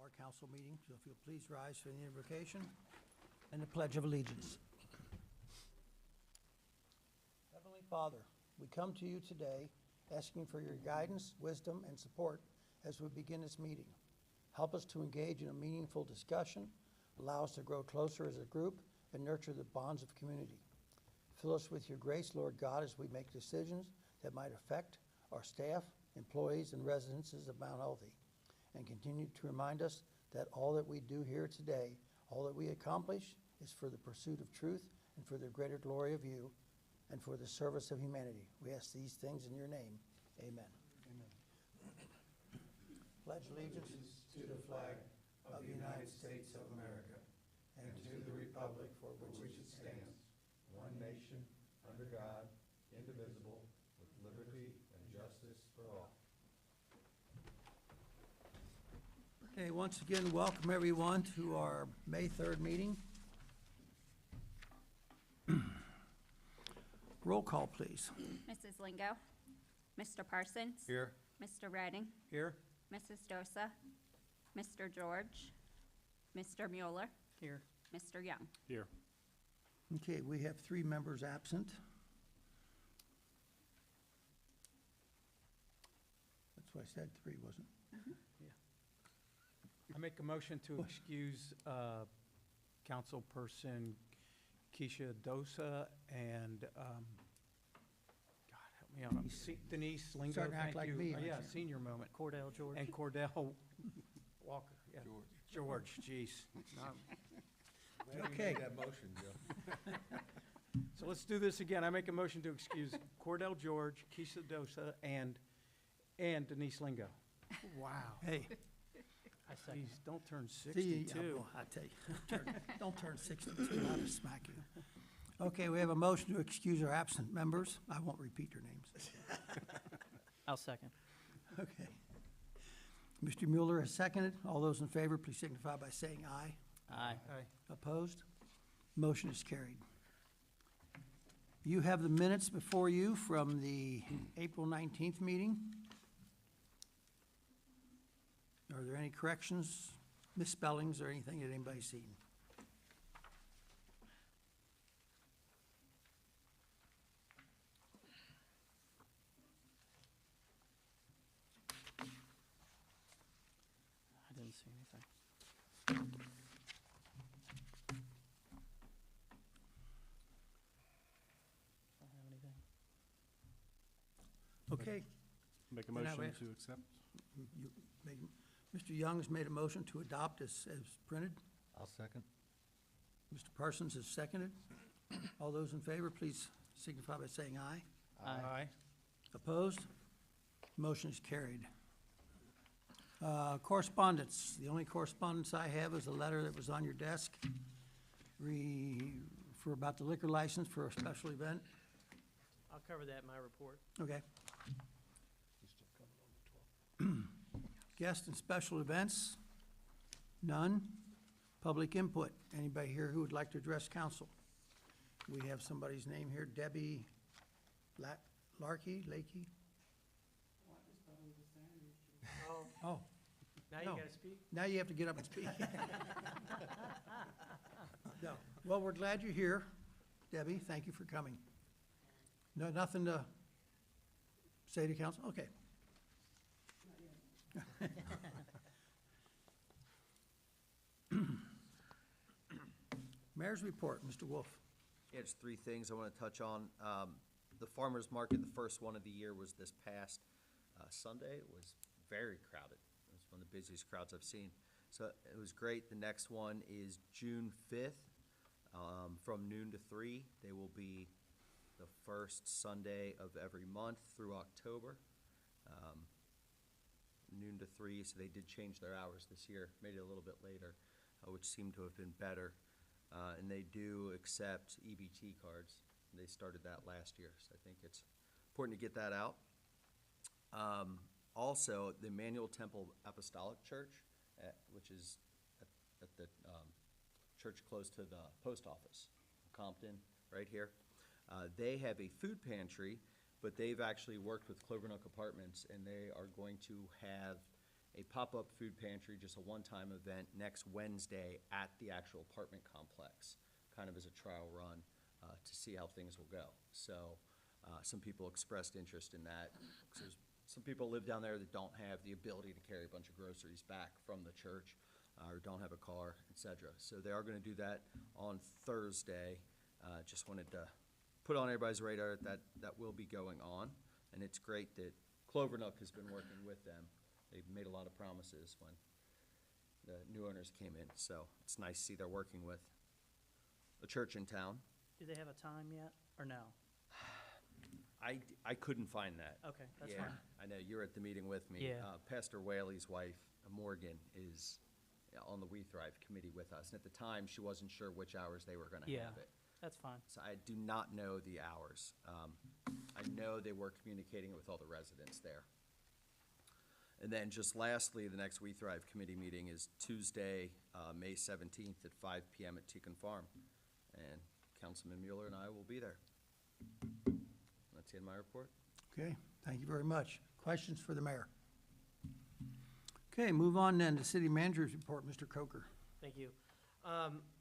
our council meeting, so if you'll please rise for the invocation and the Pledge of Allegiance. Heavenly Father, we come to you today asking for your guidance, wisdom, and support as we begin this meeting. Help us to engage in a meaningful discussion, allow us to grow closer as a group, and nurture the bonds of community. Fill us with your grace, Lord God, as we make decisions that might affect our staff, employees, and residences of Mount Healthy, and continue to remind us that all that we do here today, all that we accomplish, is for the pursuit of truth and for the greater glory of you and for the service of humanity. We ask these things in your name. Amen. Amen. Pledge allegiance to the flag of the United States of America and to the republic for which it stands, one nation, under God, indivisible, with liberty and justice for all. Okay, once again, welcome everyone to our May 3rd meeting. Roll call, please. Mrs. Lingo, Mr. Parsons. Here. Mr. Redding, Here. Mrs. Dosa, Mr. George, Mr. Mueller, Here. Mr. Young. Here. Okay, we have 3 members absent. That's why I said 3, wasn't it? I make a motion to excuse Councilperson Keisha Dosa and, God, help me out, Denise Lingo. Starting to act thank like you. me, aren't Yeah, you? senior moment. Cordell George. And Cordell Walker, yeah. George, jeez. Okay. That motion, Joe. So let's do this again. I make a motion to excuse Cordell George, Keisha Dosa, and Denise Lingo. Wow. Hey, I second. Please, don't turn see, 62. I tell you, don't turn 62, I'll just smack you. Okay, we have a motion to excuse our absent members. I won't repeat your names. I'll second. Okay. Mr. Mueller has seconded. All those in favor, please signify by saying aye. Aye. Aye. Opposed? Motion is carried. You have the minutes before you from the April 19th meeting. Are there any corrections, misspellings, or anything that anybody's seen? I didn't see anything. Don't have anything. Okay. Make a And I motion ask- to accept. You make- Mr. Young has made a motion to adopt as printed. I'll second. Mr. Parsons has seconded. All those in favor, please signify by saying aye. Aye. Opposed? Motion is carried. Correspondence. The only correspondence I have is a letter that was on your desk for about the liquor license for a special event. I'll cover that in my report. Okay. Guest and special events? None. Public input? Anybody here who would like to address council? We have somebody's name here, Debbie Lakey? Oh, Now No. you gotta speak? now you have to get up and speak. No. Well, we're glad you're here, Debbie. Thank you for coming. No, nothing to say to council? Okay. Mayor's report, Mr. Wolf. Yeah, just 3 things I want to touch on. The farmer's market, the first one of the year, was this past Sunday. It was very crowded. It was one of the busiest crowds I've seen. So it was great. The next one is June 5th, from noon to 3. They will be the first Sunday of every month through October, noon to 3. So they did change their hours this year, made it a little bit later, which seemed to have been better. And they do accept EBT cards. They started that last year, so I think it's important to get that out. Also, the Emmanuel Temple Apostolic Church, which is at the church close to the post office, Compton, right here. They have a food pantry, but they've actually worked with Clovernook Apartments, and they are going to have a pop-up food pantry, just a one-time event next Wednesday at the actual apartment complex, kind of as a trial run to see how things will go. So some people expressed interest in that. 'Cause there's some people live down there that don't have the ability to carry a bunch of groceries back from the church or don't have a car, et cetera. So they are going to do that on Thursday. Just wanted to put on everybody's radar that will be going on. And it's great that Clovernook has been working with them. They've made a lot of promises when the new owners came in. So it's nice to see they're working with a church in town. Do they have a time yet, or no? I couldn't find that. Okay, that's Yeah, fine. I know, you were at the meeting with me. Yeah. Pastor Whaley's wife, Morgan, is on the We Thrive committee with us. And at the time, she wasn't sure which hours they were going to Yeah. have it. That's fine. So I do not know the hours. I know they were communicating it with all the residents there. And then just lastly, the next We Thrive committee meeting is Tuesday, May 17th at 5 PM at Tecan Farm. And Councilman Mueller and I will be there. That's the end of my report. Okay, thank you very much. Questions for the mayor? Okay, move on then to city manager's report, Mr. Coker. Thank you.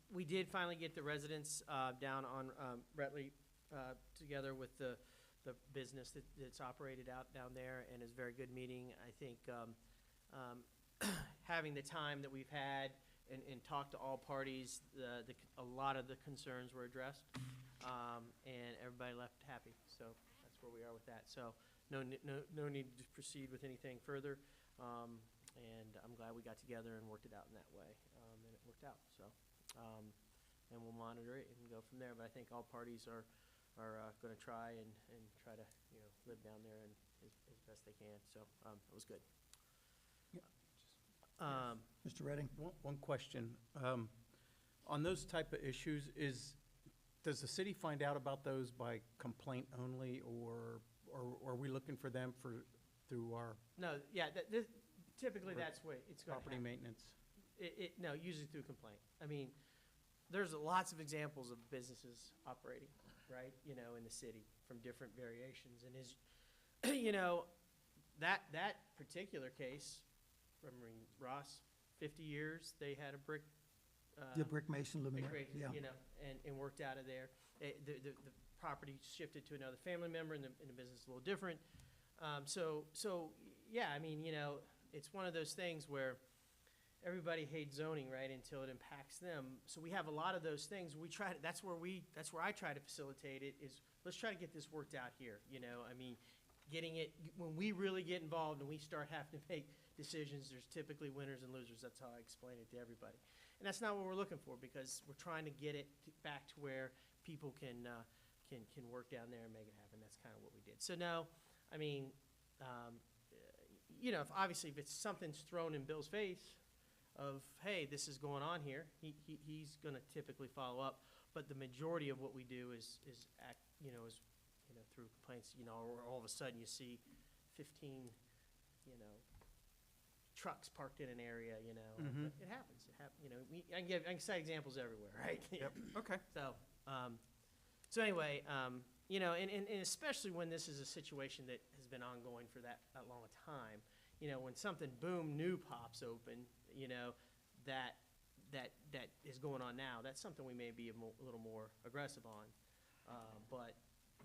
We did finally get the residents down on Bretley together with the business that's operated out down there, and it's a very good meeting. I think having the time that we've had and talked to all parties, a lot of the concerns were addressed, and everybody left happy. So that's where we are with that. So no need to proceed with anything further. And I'm glad we got together and worked it out in that way, and it worked out. So, and we'll monitor it and go from there. But I think all parties are going to try and try to live down there and as best they can. So it was good. Mr. Redding? One question. On those type of issues, does the city find out about those by complaint only, or are we looking for them through our No, yeah, typically that's what it's going to property happen. maintenance? No, usually through complaint. I mean, there's lots of examples of businesses operating, right, in the city from different variations. And that particular case, remembering Ross, 50 years, they had a brick. The brick mason living there, Crazy, yeah. and worked out of there. The property shifted to another family member, and the business is a little different. So yeah, I mean, it's one of those things where everybody hates zoning, right, until it impacts them. So we have a lot of those things. That's where I try to facilitate it, is let's try to get this worked out here, I mean, getting it, when we really get involved and we start having to make decisions, there's typically winners and losers. That's how I explain it to everybody. And that's not what we're looking for, because we're trying to get it back to where people can work down there and make it happen. That's kind of what we did. So no, I mean, if it's something's thrown in Bill's face of, hey, this is going on here, he's going to typically follow up. But the majority of what we do is through complaints, or all of a sudden you see 15, trucks parked in an area, Mhm. It happens. I can cite examples everywhere, right? Yep, okay. So anyway, and especially when this is a situation that has been ongoing for that long a time, when something new pops open, that is going on now, that's something we may be a little more aggressive on. But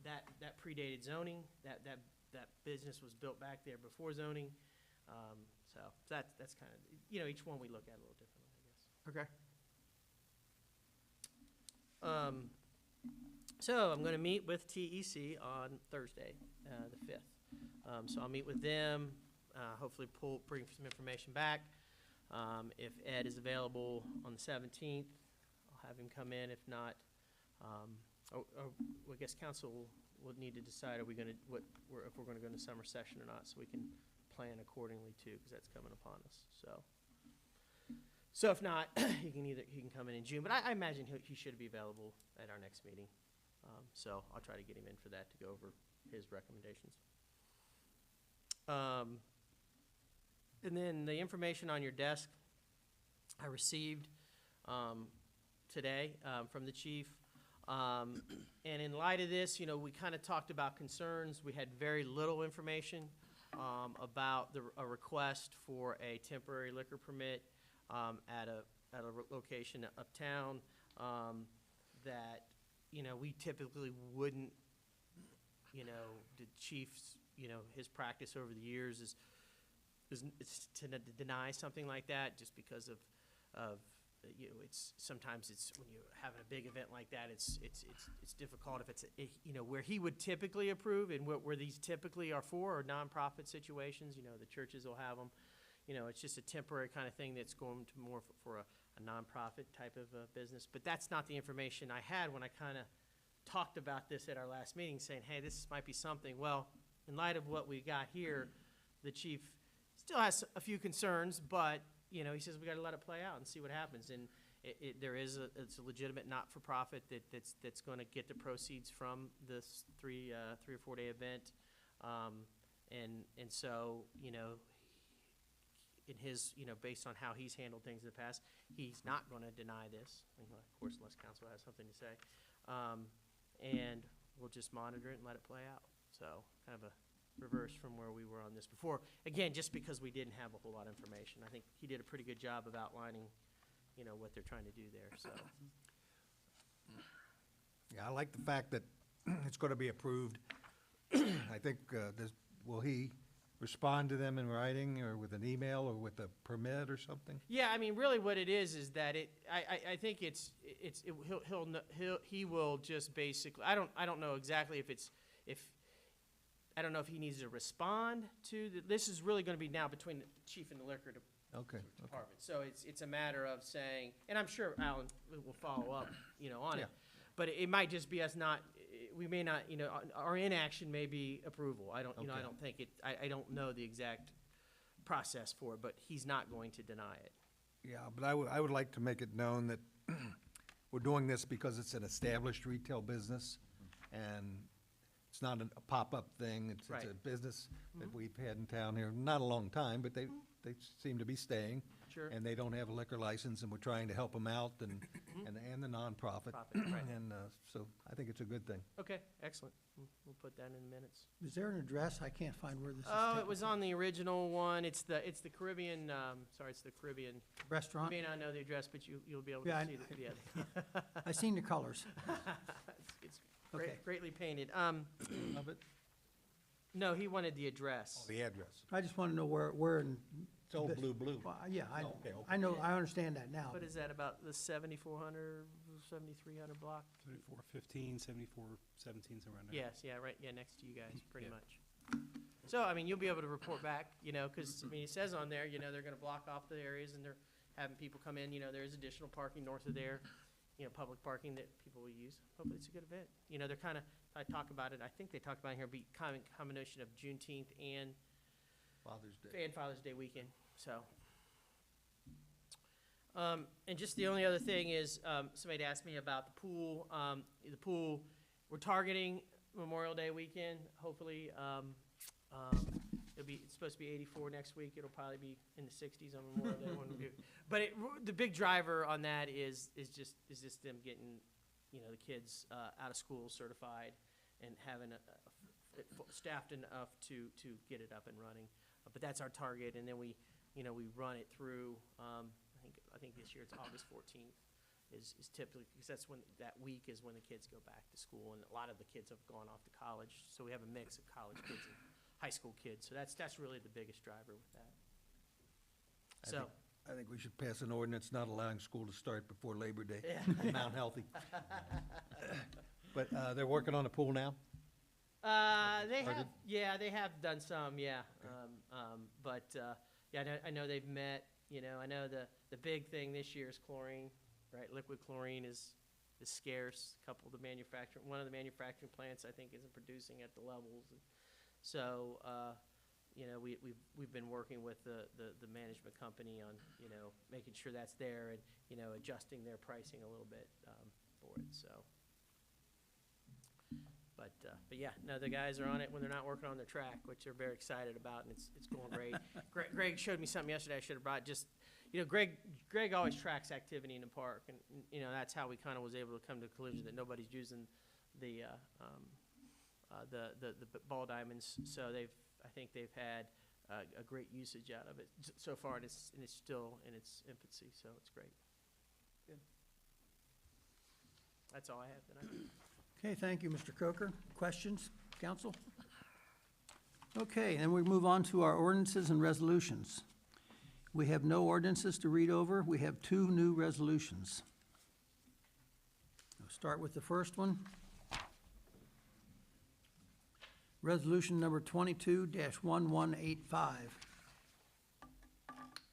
that predated zoning, that business was built back there before zoning. So that's kind of, each one we look at a little differently, I guess. Okay. So I'm going to meet with TEC on Thursday, the 5th. So I'll meet with them, hopefully bring some information back. If Ed is available on the 17th, I'll have him come in. If not, I guess council will need to decide if we're going to go into summer session or not, so we can plan accordingly too, because that's coming upon us. So if not, he can come in June, but I imagine he should be available at our next meeting. So I'll try to get him in for that to go over his recommendations. And then the information on your desk I received today from the chief. And in light of this, we kind of talked about concerns. We had very little information. about a request for a temporary liquor permit at a location uptown that, we typically wouldn't, the chief's, his practice over the years is to deny something like that just because of it's sometimes when you're having a big event like that, it's difficult if it's where he would typically approve and where these typically are for are nonprofit situations. The churches will have them. It's just a temporary kind of thing that's going to more for a nonprofit type of business. But that's not the information I had when I kind of talked about this at our last meeting, saying, hey, this might be something. Well, in light of what we got here, the chief still has a few concerns, but he says we got to let it play out and see what happens. And it's a legitimate not-for-profit that's going to get the proceeds from this 3 or 4 day event, and so in his based on how he's handled things in the past, he's not going to deny this. Of course, unless council has something to say, and we'll just monitor it and let it play out. So kind of a reverse from where we were on this before. Again, just because we didn't have a whole lot of information. I think he did a pretty good job of outlining, what they're trying to do there, so. Yeah, I like the fact that it's going to be approved. I think, will he respond to them in writing or with an email or with a permit or something? Yeah, I mean, really what it is that I think he will just basically, I don't know exactly I don't know if he needs to respond to, this is really going to be now between the chief and the liquor department. So it's a matter of saying, and I'm sure Alan will follow up, on it. But it might just be us we may not, our inaction may be approval. I don't think I don't know the exact process for it, but he's not going to deny it. Yeah, but I would like to make it known that we're doing this because it's an established retail business, and it's not a pop-up thing. It's Right. a business that we've had in town here, not a long time, but they seem to be staying. Sure. And they don't have a liquor license, and we're trying to help them out, and the nonprofit. Right. And so I think it's a good thing. Okay, excellent. We'll put that in the minutes. Is there an address? I can't find where this is. Oh, it taken was from. on the original one. It's the Caribbean, it's the Caribbean. You Restaurant? may not know the address, but you'll be able Yeah, to see the, I seen the colors. It's Okay. greatly painted. Of it? No, he wanted the address. The address. I just want to know where in. It's old this- blue. Well, yeah, Okay. I know, I understand that now. What is that, about the 7,400, 7,300 block? 7415, 7417, somewhere around there. Yes, yeah, right, yeah, next to you guys, pretty much. So, I mean, you'll be able to report back, because, it says on there, they're gonna block off the areas and they're having people come in, there's additional parking north of there, public parking that people will use. Hopefully it's a good event. They're kind of, I talk about it, I think they talked about it here, be kind of a combination of Juneteenth and Father's Day weekend, so. And just the only other thing is, somebody asked me about the pool. The pool, we're targeting Memorial Day weekend, hopefully. It's supposed to be 84 next week. It'll probably be in the 60s on Memorial Day. But the big driver on that is just them getting, the kids out of school certified and having staffed enough to get it up and running. But that's our target, and then we run it through. I think this year it's August 14th is typically, because that's when that week is when the kids go back to school, and a lot of the kids have gone off to college. So we have a mix of college kids and high school kids. So that's really the biggest driver with that. I think we should pass an ordinance not allowing school to start before Labor Day. Mount Healthy. But they're working on the pool now? They have done some, yeah. I know they've met. I know the big thing this year is chlorine, right? Liquid chlorine is scarce. One of the manufacturing plants, I think, isn't producing at the levels. So, we've been working with the management company on, making sure that's there and, adjusting their pricing a little bit for it, so. But yeah, no, the guys are on it when they're not working on their track, which they're very excited about, and it's going great. Greg showed me something yesterday I should have brought. Just, Greg always tracks activity in the park, and that's how we kind of was able to come to the conclusion that nobody's using the ball diamonds. So I think they've had a great usage out of it so far, and it's still in its infancy, so it's great. Good. That's all I have tonight. Okay, thank you, Mr. Coker. Questions, council? Okay, and we move on to our ordinances and resolutions. We have no ordinances to read over. We have 2 new resolutions. I'll start with the first one. Resolution number 22-1185.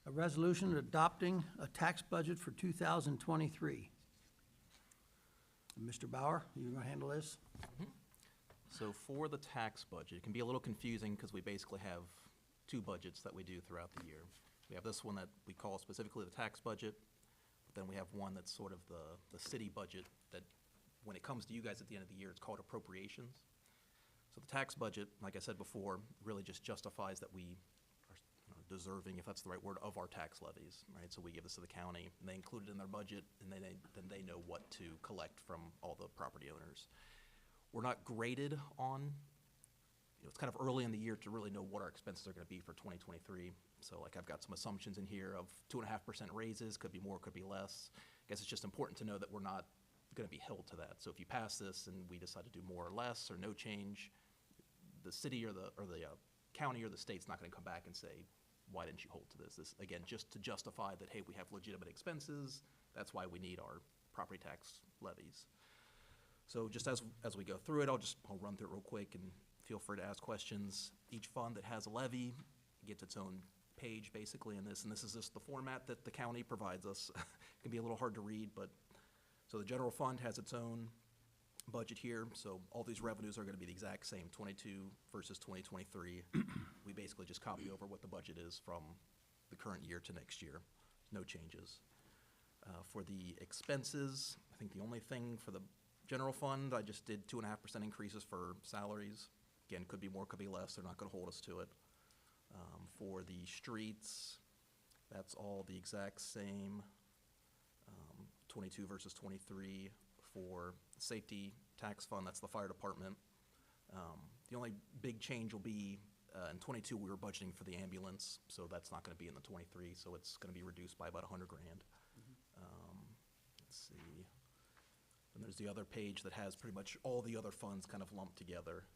A resolution adopting a tax budget for 2023. Mr. Bauer, you gonna handle this? So for the tax budget, it can be a little confusing because we basically have 2 budgets that we do throughout the year. We have this one that we call specifically the tax budget, but then we have one that's sort of the city budget that, when it comes to you guys at the end of the year, it's called appropriations. So the tax budget, like I said before, really just justifies that we are deserving, if that's the right word, of our tax levies, right? So we give this to the county, and they include it in their budget, and then they know what to collect from all the property owners. We're not graded on, it's kind of early in the year to really know what our expenses are gonna be for 2023. So like I've got some assumptions in here of 2.5% raises, could be more, could be less. I guess it's just important to know that we're not gonna be held to that. So if you pass this and we decide to do more or less or no change, the city or the county or the state's not gonna come back and say, why didn't you hold to this? This, again, just to justify that, hey, we have legitimate expenses, that's why we need our property tax levies. So just as we go through it, I'll run through it real quick and feel free to ask questions. Each fund that has a levy gets its own page basically in this, and this is just the format that the county provides us. It can be a little hard to read, but, so the general fund has its own budget here, so all these revenues are gonna be the exact same, 22 versus 2023. We basically just copy over what the budget is from the current year to next year, no changes. For the expenses, I think the only thing for the general fund, I just did 2.5% increases for salaries. Again, could be more, could be less, they're not gonna hold us to it. For the streets, that's all the exact same, 22 versus 23. For the safety tax fund, that's the fire department. The only big change will be, in 22, we were budgeting for the ambulance, so that's not gonna be in the 23, so it's gonna be reduced by about $100,000. Let's see. And there's the other page that has pretty much all the other funds kind of lumped together.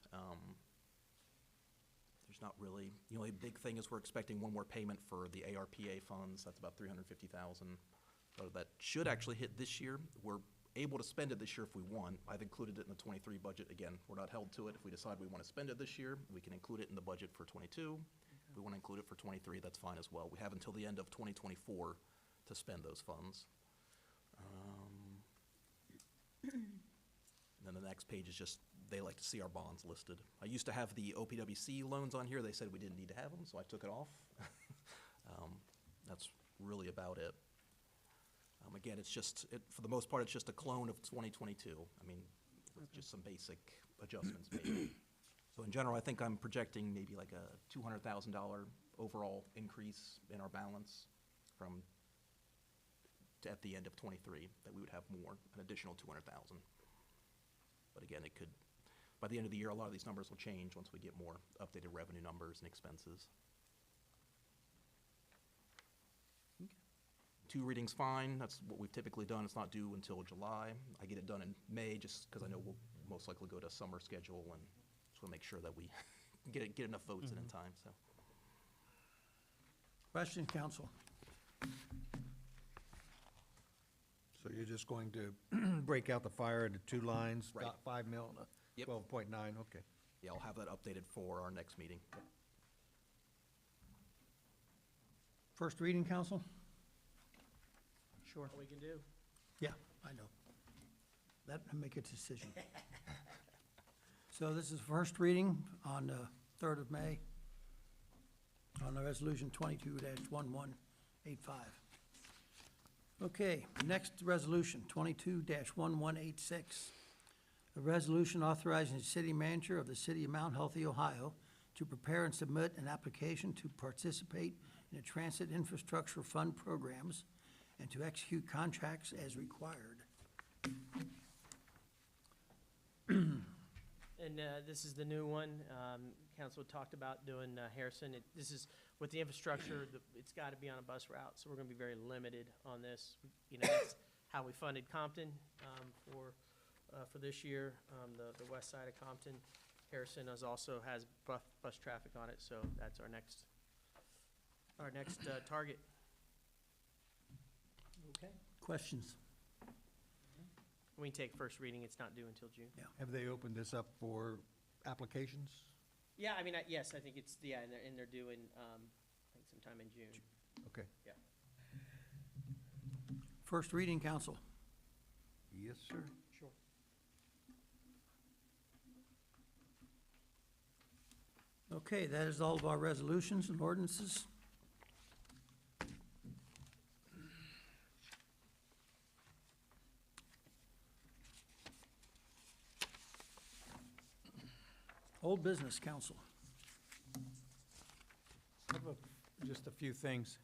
There's not really, the only big thing is we're expecting one more payment for the ARPA funds, that's about $350,000. So that should actually hit this year. We're able to spend it this year if we want. I've included it in the 23 budget. Again, we're not held to it. If we decide we want to spend it this year, we can include it in the budget for 22. If we want to include it for 23, that's fine as well. We have until the end of 2024 to spend those funds. And then the next page is just, they like to see our bonds listed. I used to have the OPWC loans on here. They said we didn't need to have them, so I took it off. That's really about it. Again, it's just, for the most part, it's just a clone of 2022. I mean, with just some basic adjustments maybe. So in general, I think I'm projecting maybe like a $200,000 overall increase in our balance from at the end of 23, that we would have more, an additional 200,000. But again, it could, by the end of the year, a lot of these numbers will change once we get more updated revenue numbers and expenses. 2 readings fine, that's what we've typically done. It's not due until July. I get it done in May just because I know we'll most likely go to summer schedule, and just want to make sure that we get enough votes in time, so. Question, council? So you're just going to break out the fire into 2 lines, Right. $5 million and a Yep. 12.9, okay. Yeah, I'll have that updated for our next meeting. First reading, council? Sure. All we can do. Yeah, I know. Let me make a decision. So this is first reading on the 3rd of May on the resolution 22-1185. Okay, next resolution, 22-1186. A resolution authorizing the city manager of the city of Mount Healthy, Ohio, to prepare and submit an application to participate in the transit infrastructure fund programs and to execute contracts as required. And and this is the new one. Council talked about doing Harrison. This is with the infrastructure, it's got to be on a bus route, so we're going to be very limited on this. You know, that's how we funded Compton for this year, the west side of Compton. Harrison also has bus traffic on it, so that's our next target. Okay. Questions? We can take first reading. It's not due until June. Have they opened this up for applications? Yeah, I mean, yes, I think it's, and they're due in, I think sometime in June. Okay. Yeah. First reading, council. Yes, sir. Sure. Okay, that is all of our resolutions and ordinances. Old business, council. I have just a few things.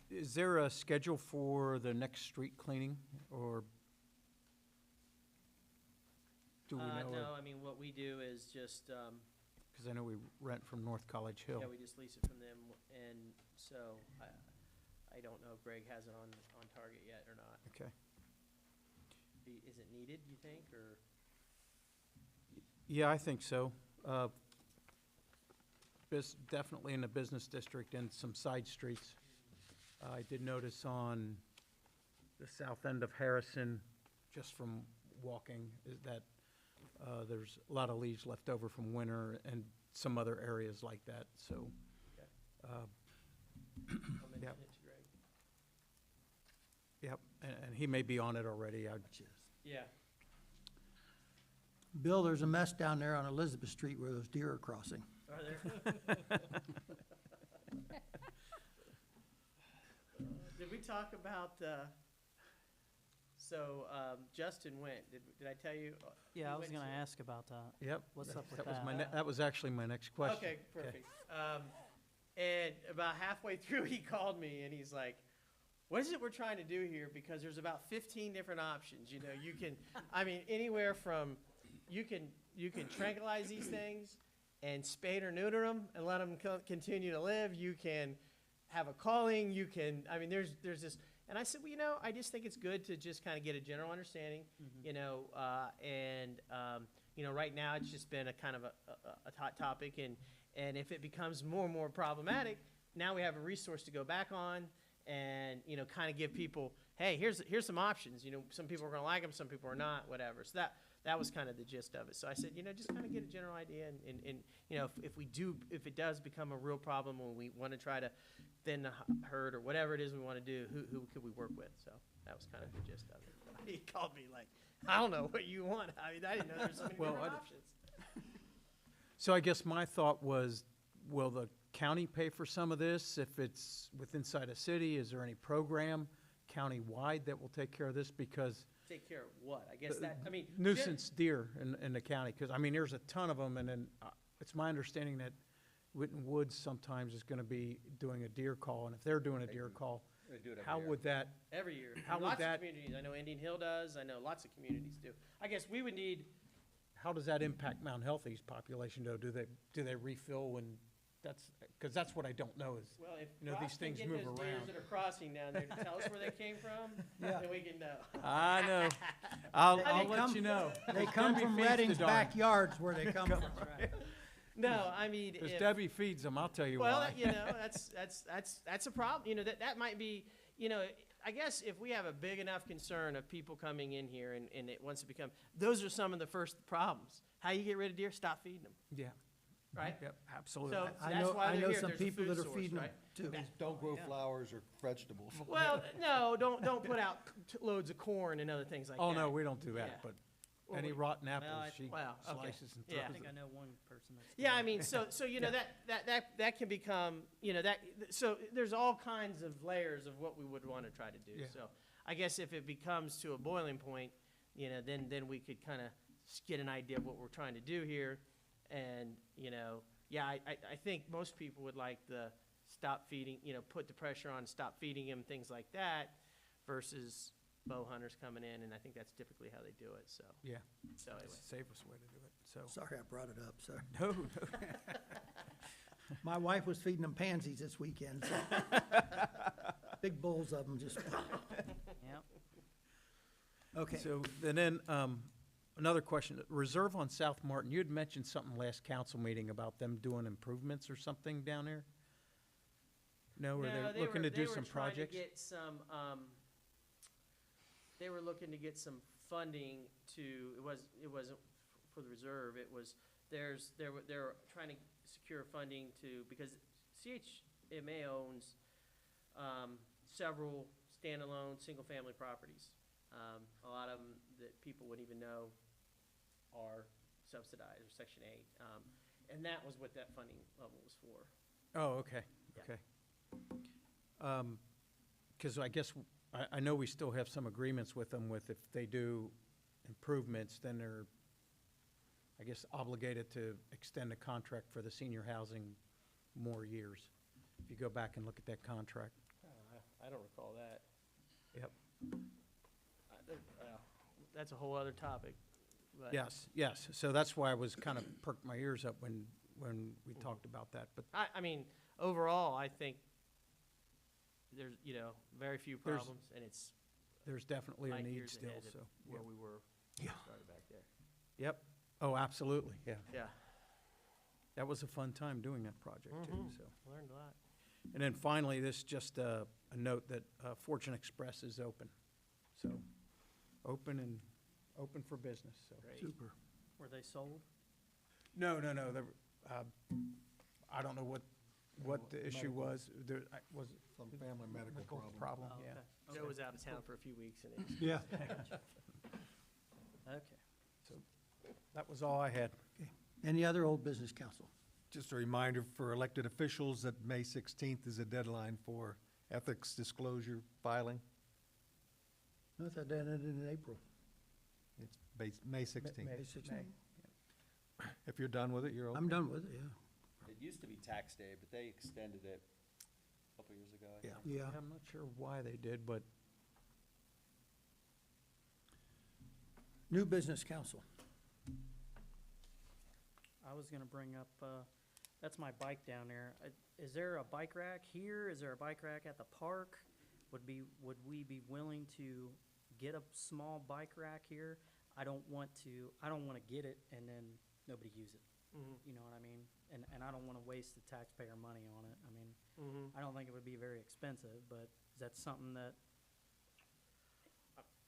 Is there a schedule for the next street cleaning, or do we know? No, I mean, what we do is just, Because I know we rent from North College Hill. yeah, we just lease it from them, and so I don't know if Greg has it on target yet or not. Okay. Is it needed, you think, or? Yeah, I think so. Definitely in the business district and some side streets. I did notice on the south end of Harrison, just from walking, is that there's a lot of leaves left over from winter and some other areas like that, so. I'll mention Yep. it to Greg. Yep, and he may be on it already. Yeah. Bill, there's a mess down there on Elizabeth Street where those deer are crossing. Are there? Did we talk about, Justin went, did I tell you? Yeah, He I was went gonna to- ask about that. Yep. What's up with That was that? that was actually my next question. Okay, perfect. And about halfway through, he called me and he's like, what is it we're trying to do here? Because there's about 15 different options, you know, you can, I mean, anywhere from, you can tranquilize these things and spay or neuter them and let them continue to live. You can have a calling, you can, I mean, there's this, and I said, well, you know, I just think it's good to just kind of get a general understanding, you know, you know, right now it's just been a kind of a hot topic, and if it becomes more and more problematic, now we have a resource to go back on and, you know, kind of give people, hey, here's some options. You know, some people are going to like them, some people are not, whatever. So that was kind of the gist of it. So I said, you know, just kind of get a general idea, and you know, if it does become a real problem when we want to try to thin the herd or whatever it is we want to do, who could we work with? So that was kind of the gist of it. He called me like, I don't know what you want. I mean, I didn't know there were so many different options. So I guess my thought was, will the county pay for some of this if it's inside a city? Is there any program county-wide that will take care of this? Because Take care of what? I guess that, I mean. nuisance deer in the county, because, I mean, there's a ton of them, and then it's my understanding that Witten Woods sometimes is going to be doing a deer call, and if they're doing a deer call, how would that, Every year. How would Lots of that- communities. I know Indian Hill does. I know lots of communities do. I guess we would need, how does that impact Mount Healthy's population, though? Do they refill when, because that's what I don't know is, well, if You know, Ross these can things get move those deers around. that are crossing down there to tell us where they came from, Yeah. then we can know. I know. I'll They let come- you know. They come Debbie from feeds the Redding's dog. backyards where they come from. No, I mean, Because if, Debbie feeds them, I'll tell you well, why. you know, that's a problem. You know, that might be, you know, I guess if we have a big enough concern of people coming in here and it wants to become, those are some of the first problems. How you get rid of deer? Stop feeding them, Yeah, right? yep, absolutely. So I that's know, why I they're know here. some There's a people food that are source, feeding them right? too. Don't grow flowers or vegetables. Well, no, don't put out loads of corn and other things like that. Oh, no, we don't do Yeah. that, but Well, any we- rotten apples, I- she Wow, okay. slices and Yeah. throws I think I them. know one person that's. Yeah, doing I mean, so you know, that can become, you know, so there's all kinds of layers of what we would want to try to do. Yeah. So I guess if it becomes to a boiling point, you know, then we could kind of get an idea of what we're trying to do here. And, you know, yeah, I think most people would like the stop feeding, you know, put the pressure on, stop feeding them, things like that, versus, bow hunters coming in, and I think that's typically how they do it, so. Yeah, So that's anyway. the safest way to do it, so. Sorry I brought it up, sorry. No, no. My wife was feeding them pansies this weekend, so. Big bowls of them, just, Yep. okay. So, and then, another question, Reserve on South Martin, you had mentioned something last council meeting about them doing improvements or something down there? No, or No, they're they looking were- to do some They were trying to projects? get some, they were looking to get some funding to, it wasn't for the reserve, it was, they were trying to secure funding to, because CHMA owns, several standalone, single-family properties. A lot of them that people wouldn't even know are subsidized or Section 8. And that was what that funding level was for. Oh, okay, Yeah. okay. Because I guess, I know we still have some agreements with them with if they do improvements, then they're, I guess, obligated to extend the contract for the senior housing more years. If you go back and look at that contract. I don't recall that. Yep. That's a whole other topic. But Yes, yes, so that's why I was kind of perked my ears up when we talked about that, but I mean, overall, I think there's, very few There's- problems, and it's there's definitely a light need years still, ahead so. of where we were when we started back there. Yep, oh, absolutely, yeah. Yeah, That was a fun time doing that project, too, Mhm. so. learned a lot. And then finally, this just a note that Fortune Express is open. So, open for business, so. Great. Super. Were they sold? No, I don't know what the issue was. There, was it Some family medical problem. problem, Oh, yeah. okay. Joe was out of town for a few weeks, and it's Yeah. Okay. So, that was all I had. Any other old business, council? Just a reminder for elected officials that May 16th is a deadline for ethics disclosure filing. I thought that ended in April. It's May 16th. May. 16th. If you're done with it, you're okay. I'm done with it, yeah. It used to be tax day, but they extended it a couple years ago, I Yeah. think. Yeah. I'm not sure why they did, but New business, council. I was gonna bring up, that's my bike down there. Is there a bike rack here? Is there a bike rack at the park? Would we be willing to get a small bike rack here? I don't wanna get it and then nobody use it. Mhm. You know what I mean? And I don't wanna waste the taxpayer money on it. I mean, Mhm. I don't think it would be very expensive, but is that something that,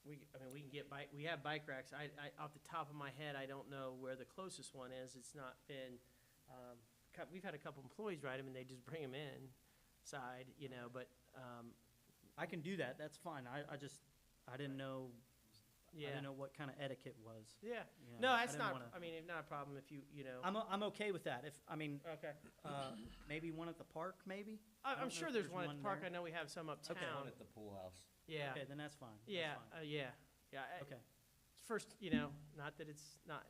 We can get we have bike racks. Off the top of my head, I don't know where the closest one is. It's not been, we've had a couple employees ride them, and they just bring them inside, but, I can do that, that's fine. I didn't know, I yeah. didn't know what kind of etiquette was. Yeah. you know. No, I that's didn't not, wanna- not a problem if you. I'm okay with that. Okay. Maybe one at the park, maybe? I I'm don't know sure if there's there's one at one the park. there. I know we have some uptown. One at the pool house. Yeah. Okay, then that's fine. That's Yeah, fine. yeah. Okay, First, not that it's not,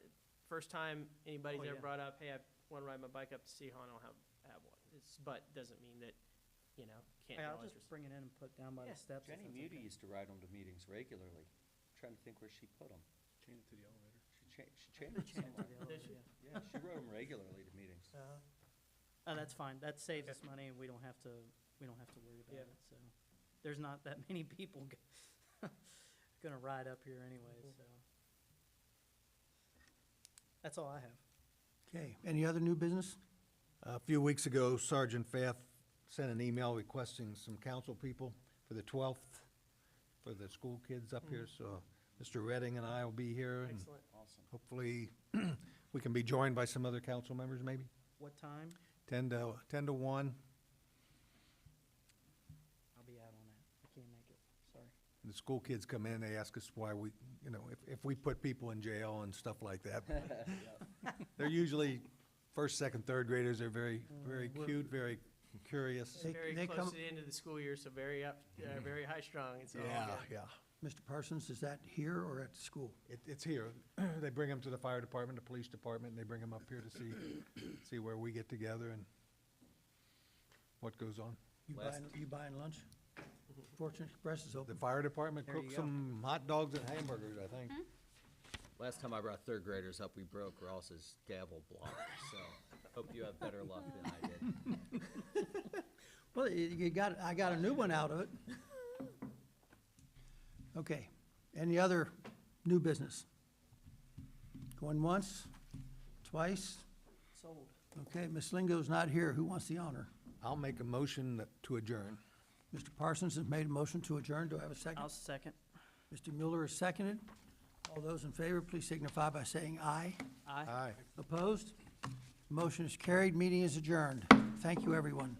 first time anybody's Oh, ever yeah. brought up, hey, I want to ride my bike up to Seahon, I'll have one. But doesn't mean that, can't Hey, draw I'll just interest. bring it in and put it down by Yeah. the steps. if Jenny that's Muty okay. used to ride them to meetings regularly. I'm trying to think where she put them. Chain it to the elevator. She chained them Chain it to somewhere. the elevator, she? yeah. Yeah, she rode them regularly to meetings. Oh, that's fine. That saves Okay. us money and we don't have to worry about Yeah. it, so. There's not that many people gonna ride up here anyways, so. That's all I have. Okay, any other new business? A few weeks ago, Sergeant Fath sent an email requesting some council people for the 12th for the school kids up here, so Mr. Redding and I will be here, and Excellent. Awesome. hopefully we can be joined by some other council members, maybe? What time? 10 to 1. I'll be out on that. I can't make it, sorry. The school kids come in, they ask us why we, if we put people in jail and stuff like that. They're usually first, second, third graders. They're very, very cute, very curious. They- Very they close come- to the end of the school year, so very very high strung. It's all Yeah, good. yeah. Mr. Parsons, is that here or at the school? It's here. They bring them to the fire department, the police department, and they bring them up here to see where we get together and what goes on. You Last- buying lunch? Fortune Express is The open. fire department There you cooked go. some hot dogs and hamburgers, I think. Last time I brought third graders up, we broke Ross's gavel block, so hope you have better luck than I did. Well, I got a new one out of it. Okay, any other new business? Going once, twice? Sold. Okay, Ms. Lingo's not here. Who wants the honor? I'll make a motion to adjourn. Mr. Parsons has made a motion to adjourn. Do I have a second? I'll second. Mr. Mueller is seconded. All those in favor, please signify by saying aye. Aye. Aye. Opposed? Motion is carried. Meeting is adjourned. Thank you, everyone.